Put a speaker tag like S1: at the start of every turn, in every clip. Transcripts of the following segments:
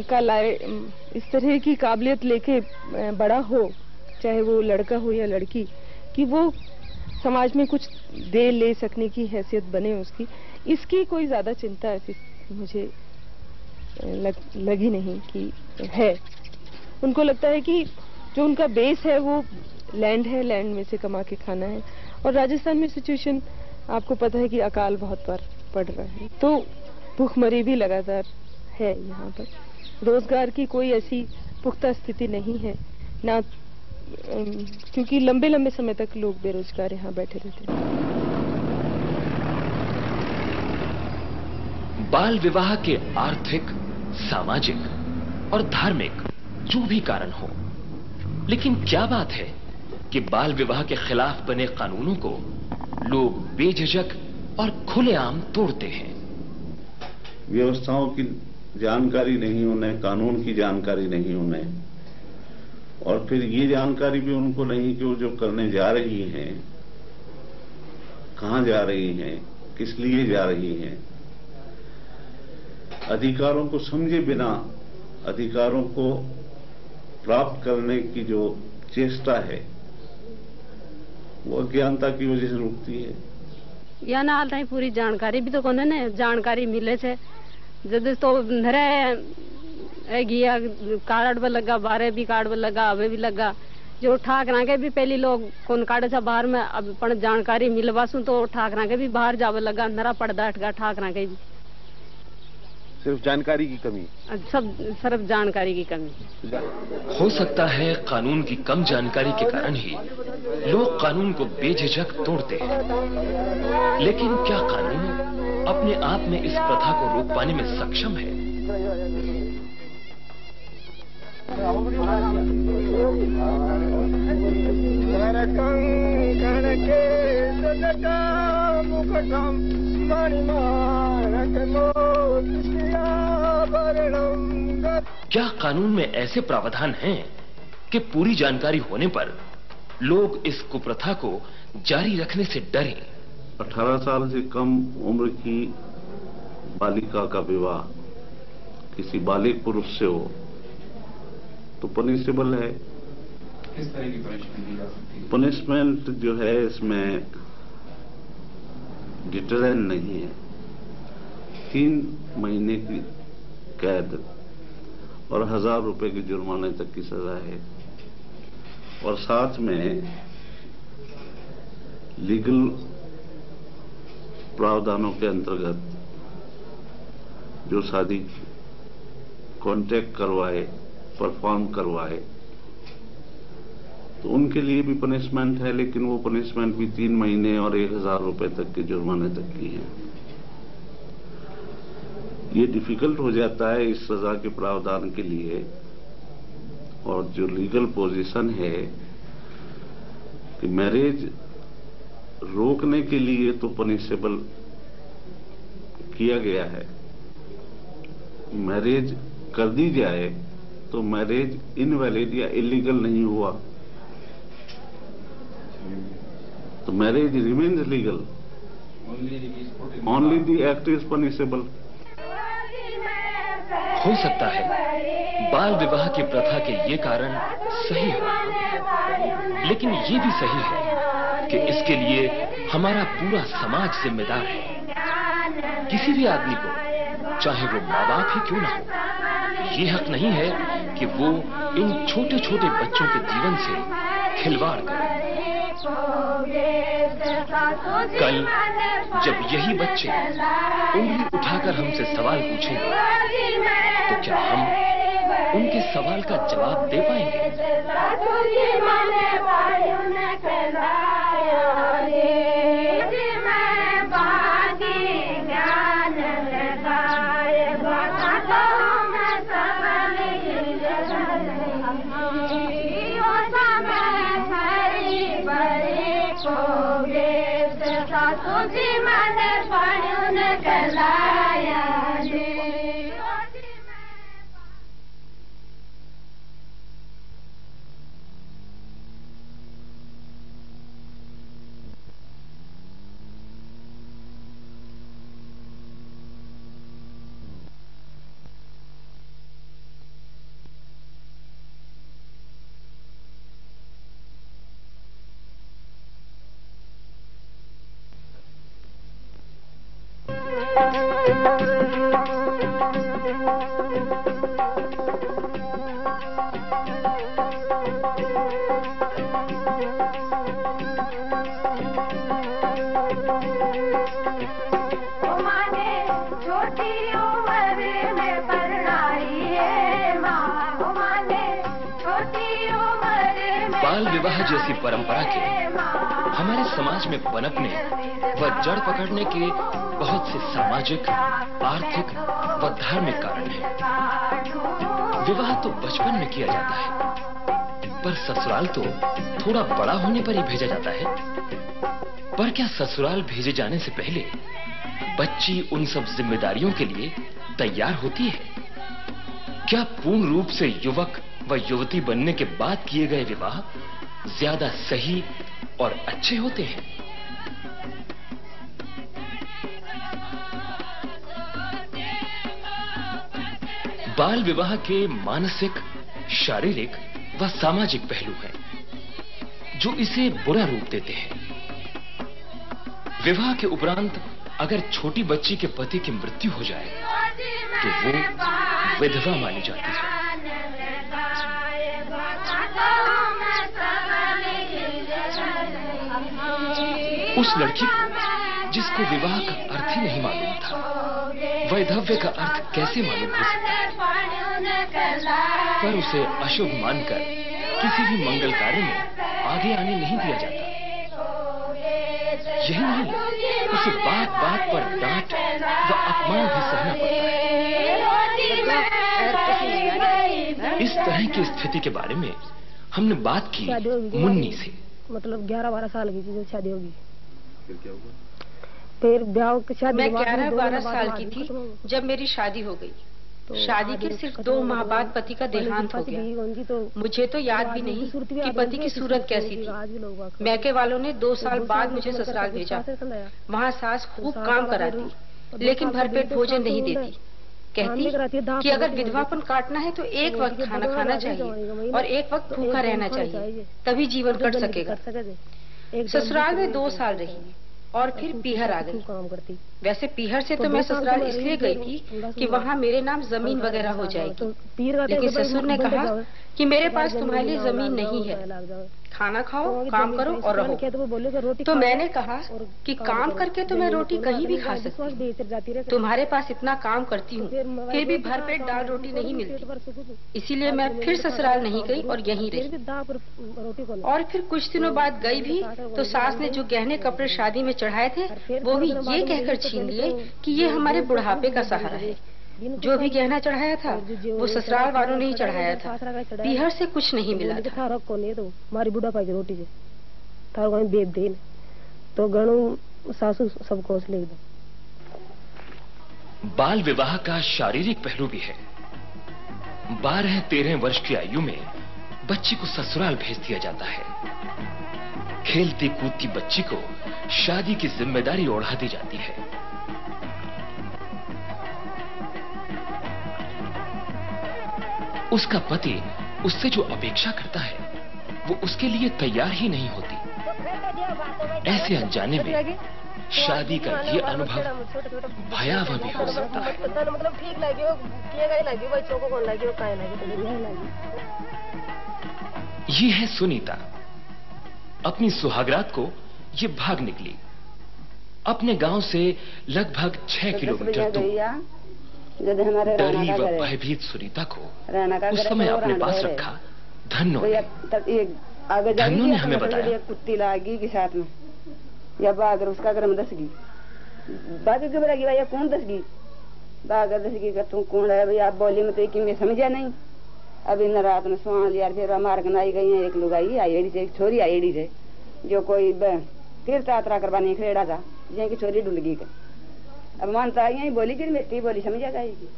S1: का इस तरह की काबिलियत लेके बड़ा हो, चाहे वो लड़का हो या लड़की, कि वो समाज में कुछ दे ले सकने की हैसियत बने उसकी, इसकी कोई ज्यादा चिंता ऐसी मुझे लगी नहीं कि है। उनको लगता है कि जो उनका बेस है वो लैंड है, लैंड में से कमा के खाना है। और राजस्थान में सिचुएशन आपको पता है कि अकाल बहुत बार पड़ रहा है, तो भूखमरी भी लगातार है यहाँ पर। रोजगार की कोई ऐसी पुख्ता स्थिति नहीं है ना, क्योंकि लंबे लंबे समय तक लोग बेरोजगार यहाँ बैठे रहते हैं।
S2: बाल विवाह के आर्थिक, सामाजिक और धार्मिक जो भी कारण हो, लेकिन क्या बात है कि बाल विवाह के खिलाफ बने कानूनों को लोग बेझिझक और खुलेआम तोड़ते हैं।
S3: व्यवस्थाओं की जानकारी नहीं उन्हें, कानून की जानकारी नहीं उन्हें, और फिर ये जानकारी भी उनको नहीं कि वो जो करने जा रही हैं, कहां जा रही हैं, किस लिए जा रही हैं। अधिकारों को समझे बिना अधिकारों को प्राप्त करने की जो चेष्टा है वो अज्ञानता की वजह से रुकती है।
S4: या ना हाल नहीं पूरी जानकारी भी तो कोने ने जानकारी मिले से जब तो नरे गया कार्ड पर लगा, बारे भी कार्ड पर लगा, अबे भी लगा, जो ठाकरा के भी पहली लोग कौन काटे था बाहर में, अब पण जानकारी मिलवासू तो ठाकरा के भी बाहर जावे लगा, नरा पड़दा हटगा ठाकरा के भी।
S5: सिर्फ जानकारी की कमी,
S4: सब सिर्फ जानकारी की कमी।
S2: हो सकता है कानून की कम जानकारी के कारण ही लोग कानून को बेझिझक तोड़ते हैं, लेकिन क्या कानून अपने आप में इस प्रथा को रोक पाने में सक्षम है? क्या कानून में ऐसे प्रावधान हैं कि पूरी जानकारी होने पर लोग इस कुप्रथा को जारी रखने से डरें?
S3: 18 साल से कम उम्र की बालिका का विवाह किसी बालिग पुरुष से हो तो पनिशेबल है।
S6: किस तरह की पनिशमेंट दी जा सकती है?
S3: पनिशमेंट जो है इसमें डिटरेंट नहीं है। 3 महीने की कैद और 1000 रुपए के जुर्माने तक की सजा है, और साथ में लीगल प्रावधानों के अंतर्गत जो शादी कॉन्ट्रैक्ट करवाए, परफॉर्म करवाए, तो उनके लिए भी पनिशमेंट है, लेकिन वो पनिशमेंट भी 3 महीने और 1000 रुपए तक के जुर्माने तक की है। ये डिफिकल्ट हो जाता है इस सजा के प्रावधान के लिए, और जो लीगल पोजीशन है कि मैरिज रोकने के लिए तो पनिशेबल किया गया है, मैरिज कर दी जाए तो मैरिज इनवैलिड या इलीगल नहीं हुआ, तो marriage remains legal, only the act is punishable.
S2: हो सकता है बाल विवाह की प्रथा के ये कारण सही हो, लेकिन ये भी सही है कि इसके लिए हमारा पूरा समाज जिम्मेदार है। किसी भी आदमी को, चाहे वो माँ बाप ही क्यों ना हो, ये हक नहीं है कि वो इन छोटे छोटे बच्चों के जीवन से खिलवाड़ करे। कल जब यही बच्चे उंगली उठाकर हमसे सवाल पूछेंगे, तो क्या हम उनके सवाल का जवाब दे पाएंगे? बाल विवाह जैसी परंपरा के हमारे समाज में पनपने व जड़ पकड़ने के बहुत से सामाजिक, आर्थिक व धार्मिक कारण हैं। विवाह तो बचपन में किया जाता है, पर ससुराल तो थोड़ा बड़ा होने पर ही भेजा जाता है। पर क्या ससुराल भेजे जाने से पहले बच्ची उन सब जिम्मेदारियों के लिए तैयार होती है? क्या पूर्ण रूप से युवक व युवती बनने के बाद किए गए विवाह ज्यादा सही और अच्छे होते हैं? बाल विवाह के मानसिक, शारीरिक व सामाजिक पहलू हैं जो इसे बुरा रूप देते हैं। विवाह के उपरांत अगर छोटी बच्ची के पति की मृत्यु हो जाए तो वो विधवा मानी जाती है। उस लड़की को जिसको विवाह का अर्थ ही नहीं मालूम था, वैधव्य का अर्थ कैसे मालूम हो सकता है? पर उसे अशुभ मानकर किसी भी मंगल कार्य में आगे आने नहीं दिया जाता। यही नहीं, उसे बात बात पर डांट व अपमान भी सहना पड़ता है। इस तरह की स्थिति के बारे में हमने बात की मुन्नी से।
S7: मतलब 11-12 साल की थी जब शादी होगी।
S5: फिर क्या हुआ?
S7: फिर ब्याह की शादी
S8: मैं 11-12 साल की थी जब मेरी शादी हो गई। शादी के सिर्फ 2 माह बाद पति का देहांत हो गया। मुझे तो याद भी नहीं कि पति की सूरत कैसी थी। मैके वालों ने 2 साल बाद मुझे ससुराल भेजा। वहाँ सास खूब काम कराती, लेकिन भरपेट भोजन नहीं देती। कहती कि अगर विधवापन काटना है तो एक वक्त खाना खाना चाहिए और एक वक्त भूखा रहना चाहिए, तभी जीवन कट सकेगा। ससुराल में 2 साल रही और फिर पीहर आ गई। वैसे पीहर से तो मैं ससुराल इसलिए गई थी कि वहाँ मेरे नाम जमीन वगैरह हो जाएगी, लेकिन ससुर ने कहा कि मेरे पास तुम्हारे लिए जमीन नहीं है, खाना खाओ, काम करो और रहो। तो मैंने कहा कि काम करके तो मैं रोटी कहीं भी खा सकती हूँ, तुम्हारे पास इतना काम करती हूँ फिर भी भरपेट दाल रोटी नहीं मिलती, इसीलिए मैं फिर ससुराल नहीं गई और यहीं रही। और फिर कुछ दिनों बाद गई भी तो सास ने जो गहने कपड़े शादी में चढ़ाए थे वो भी ये कहकर छीन लिए कि ये हमारे बुढ़ापे का सहारा है। जो भी गहना चढ़ाया था वो ससुराल वालों ने ही चढ़ाया था, पीहर से कुछ नहीं मिला था।
S7: हमारी बुढ़ापा की रोटी से थारो बेब देन तो गणु सासू सब कोस ले दो।
S2: बाल विवाह का शारीरिक पहलू भी है। 12-13 वर्ष की आयु में बच्ची को ससुराल भेज दिया जाता है। खेलती कूदती बच्ची को शादी की जिम्मेदारी ओढ़ा दी जाती है। उसका पति उससे जो अपेक्षा करता है वो उसके लिए तैयार ही नहीं होती। ऐसे अनजाने में शादी का ये अनुभव भयावह भी हो सकता है। ये है सुनीता। अपनी सुहागरात को ये भाग निकली। अपने गांव से लगभग 6 किलोमीटर दूर। डरी व भयभीत सुनीता को उस समय अपने पास रखा धन्नो ने हमें बताया।
S9: कुत्ती लागी के साथ में या बागर उसका गर्म दसगी बाग के बरागी भैया कौन दसगी बागर दसगी का तू कौन है भैया? आप बोली मत कि मैं समझा नहीं। अब इन रात में सुहा लिया फिर मार्ग आई गई है। एक लुगाई आई से, एक छोरी आई से जो कोई तीर्थ यात्रा करवाने खेड़ा था, जहाँ की छोरी डुल गई। अब मानता यही बोली कि मेरी बोली समझा जाएगी।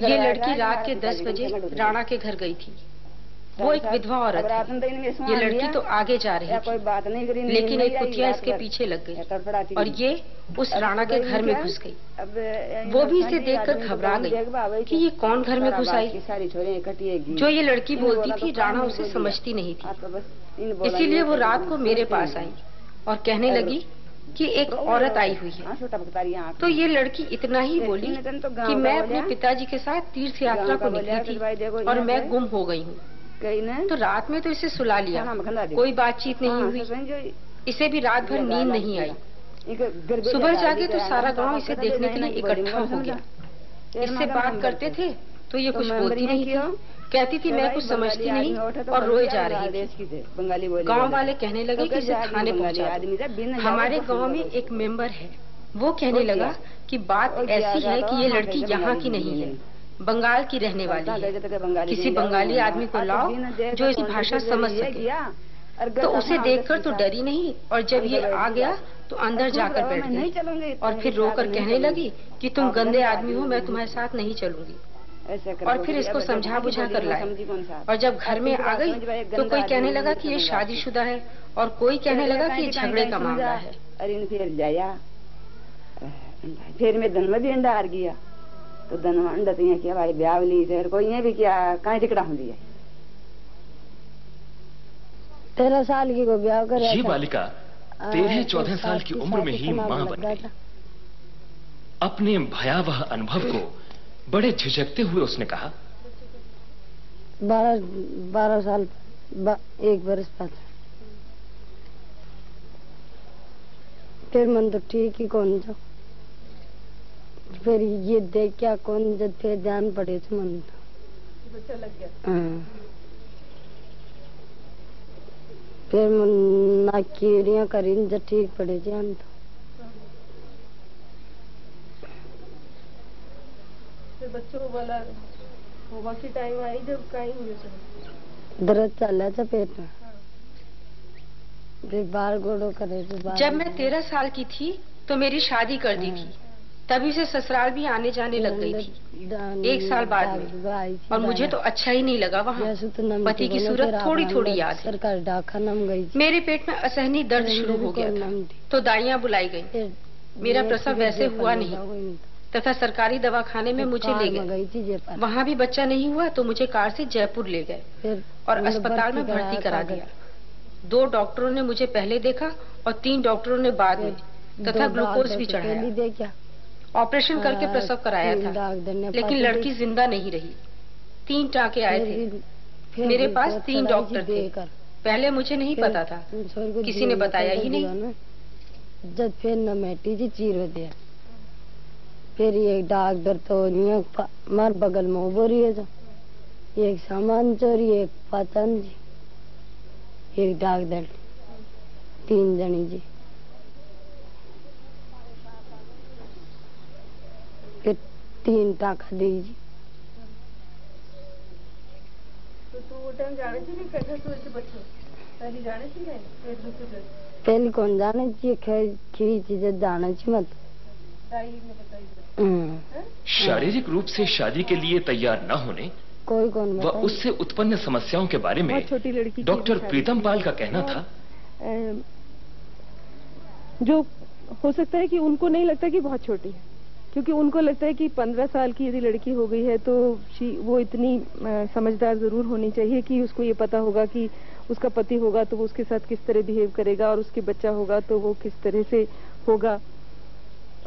S8: ये लड़की रात के 10 बजे राणा के घर गई थी। वो एक विधवा औरत है। ये लड़की तो आगे जा रही थी,
S9: कोई बात नहीं करी,
S8: लेकिन एक कुतिया इसके पीछे लग गई और ये उस राणा के घर में घुस गई। वो भी इसे देखकर घबरा गई कि ये कौन घर में घुस आई। जो ये लड़की बोलती थी राणा उसे समझती नहीं थी, इसीलिए वो रात को मेरे पास आई और कहने लगी कि एक औरत आई हुई है। तो ये लड़की इतना ही बोली कि मैं अपने पिताजी के साथ तीर्थ यात्रा को निकली थी और मैं गुम हो गई हूँ। तो रात में तो इसे सुला लिया, कोई बातचीत नहीं हुई, इसे भी रात भर नींद नहीं आई। सुबह जागे तो सारा गांव इसे देखने के लिए इकट्ठा हो गया। इससे बात करते थे तो ये कुछ बोलती नहीं थी, कहती थी मैं कुछ समझती नहीं और रोए जा रही थी। गांव वाले कहने लगे कि इसे थाने पहुंचा दो। हमारे गांव में एक मेंबर है, वो कहने लगा कि बात ऐसी है कि ये लड़की यहाँ की नहीं है, बंगाल की रहने वाली है। किसी बंगाली आदमी को लाओ जो इसकी भाषा समझ सके। तो उसे देखकर तो डरी नहीं, और जब ये आ गया तो अंदर जाकर बैठ गई और फिर रोकर कहने लगी कि तुम गंदे आदमी हो, मैं तुम्हारे साथ नहीं चलूंगी। और फिर इसको समझा बुझा कर लाए। और जब घर में आ गई तो कोई कहने लगा कि ये शादीशुदा है और कोई कहने लगा कि ये झगड़े का मामला है।
S9: फिर जाया, फिर मैं धन में भी अंडा हार गया। तो धन में अंडा तो किया भाई ब्याह ली थे, कोई ये भी क्या कहीं टिकड़ा होती है।
S7: 13 साल की को ब्याह कर।
S2: ये बालिका 13-14 साल की उम्र में ही मां बन गई। अपने भयावह अनुभव को बड़े झिझकते हुए उसने कहा,
S7: 12 साल 1 बरस बाद फिर मन तो ठीक ही कौन जाओ, फिर ये देख क्या कौन जब फिर ध्यान पड़े तो मन तो बच्चा लग गया। फिर मन ना कीड़ियां करी जब ठीक पड़े ध्यान तो
S1: बच्चों वाला होगा की टाइम आई जब कहीं हुए
S7: दर्द चल रहा था पेट में। फिर बाल गोड़ो करे।
S8: जब मैं 13 साल की थी तो मेरी शादी कर दी थी, तभी से ससुराल भी आने जाने लग गई थी 1 साल बाद में। और मुझे तो अच्छा ही नहीं लगा वहाँ। पति की सूरत थोड़ी थोड़ी याद है।
S7: सरकारी डाकखाना में गई।
S8: मेरे पेट में असहनीय दर्द शुरू हो गया था, तो दाइयाँ बुलाई गई। मेरा प्रसव वैसे हुआ नहीं तथा सरकारी दवाखाने में मुझे ले गए। वहाँ भी बच्चा नहीं हुआ तो मुझे कार से जयपुर ले गए और अस्पताल में भर्ती करा दिया। 2 डॉक्टरों ने मुझे पहले देखा और 3 डॉक्टरों ने बाद में, तथा ग्लूकोज भी चढ़ाया। ऑपरेशन करके प्रसव कराया था, लेकिन लड़की जिंदा नहीं रही। 3 टाँके आए थे। मेरे पास 3 डॉक्टर थे। पहले मुझे नहीं पता था, किसी ने बताया ही नहीं।
S7: जब फिर न मैटी जी चीर दिया, फिर एक डॉक्टर तो मार बगल में बोरी है, जो एक सामान चोरी, एक पतन जी, एक डॉक्टर, 3 जनी जी। फिर 3 टाका दी जी।
S1: तो वो टाइम जाने थी नहीं कैसे तो ऐसे बच्चे पहले जाने थी नहीं
S7: पहले कौन जाने चाहिए चीजें जाने चाहिए मत।
S2: शारीरिक रूप से शादी के लिए तैयार न होने व उससे उत्पन्न समस्याओं के बारे में डॉक्टर प्रीतम पाल का कहना था,
S1: जो हो सकता है कि उनको नहीं लगता कि बहुत छोटी है, क्योंकि उनको लगता है कि 15 साल की यदि लड़की हो गई है तो वो इतनी समझदार जरूर होनी चाहिए कि उसको ये पता होगा कि उसका पति होगा तो वो उसके साथ किस तरह बिहेव करेगा और उसके बच्चा होगा तो वो किस तरह से होगा।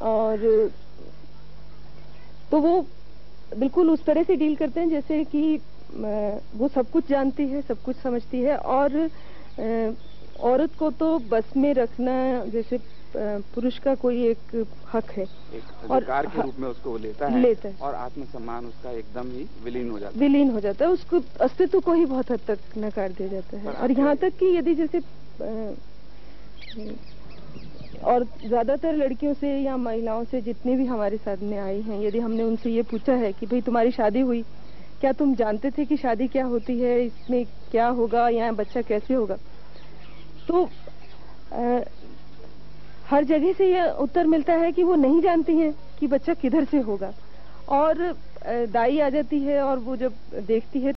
S1: और तो वो बिल्कुल उस तरह से डील करते हैं जैसे कि वो सब कुछ जानती है, सब कुछ समझती है। और औरत को तो बस में रखना जैसे पुरुष का कोई एक हक है,
S6: एक अधिकार के रूप में उसको लेता है और आत्मसम्मान उसका एकदम ही विलीन हो जाता है।
S1: उसको अस्तित्व को ही बहुत हद तक नकार दिया जाता है। और यहाँ तक कि यदि जैसे और ज्यादातर लड़कियों से या महिलाओं से जितनी भी हमारे सामने आई हैं, यदि हमने उनसे ये पूछा है कि भाई तुम्हारी शादी हुई, क्या तुम जानते थे कि शादी क्या होती है, इसमें क्या होगा, यहाँ बच्चा कैसे होगा, तो हर जगह से ये उत्तर मिलता है कि वो नहीं जानती हैं कि बच्चा किधर से होगा। और दाई आ जाती है और वो जब देखती है